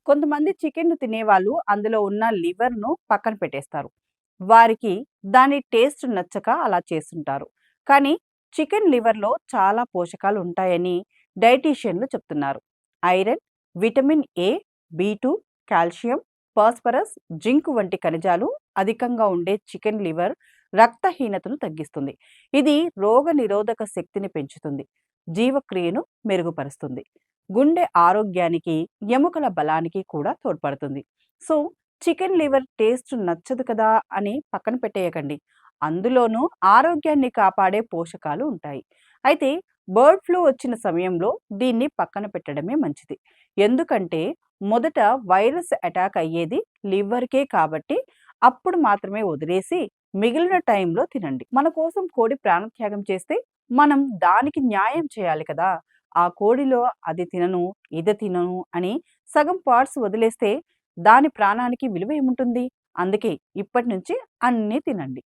కొంతమంది చికెన్‌ను తినేవాళ్ళు అందులో ఉన్న లివర్‌ను పక్కన పెట్టేస్తారు. వారికి దాని టేస్ట్ నచ్చక అలా చేస్తుంటారు. కానీ చికెన్ లివర్‌లో చాలా పోషకాలు ఉంటాయని డైటీషియన్‌లు చెప్తున్నారు. Iron, vitamin A, B two, calcium, phosphorus, zinc వంటి ఖనిజాలు అధికంగా ఉండే చికెన్ లివర్ రక్తహీనతను తగ్గిస్తుంది. ఇది రోగనిరోధక శక్తిని పెంచుతుంది. జీవక్రియను మెరుగుపరుస్తుంది. గుండె ఆరోగ్యానికి, ఎముకల బలానికి కూడా తోడ్పడుతుంది. సో, చికెన్ లివర్ టేస్ట్ నచ్చదు కదా అని పక్కన పెట్టేయకండి. అందులోనూ ఆరోగ్యాన్ని కాపాడే పోషకాలు ఉంటాయి. అయితే బర్డ్ ఫ్లూ వచ్చిన సమయంలో దీన్ని పక్కన పెట్టడమే మంచిది. ఎందుకంటే మొదట వైరస్ అటాక్ అయ్యేది లివర్‌కే కాబట్టి అప్పుడు మాత్రమే వదిలేసి మిగిలిన టైంలో తినండి. మన కోసం కోడి ప్రాణత్యాగం చేస్తే మనం దానికి న్యాయం చేయాలి కదా! ఆ కోడిలో అది తినను, ఇది తినను అని సగం పార్ట్స్ వదిలేస్తే దాని ప్రాణానికి విలువ ఏముంటుంది? అందుకే ఇప్పటి నుంచి అన్నీ తినండి.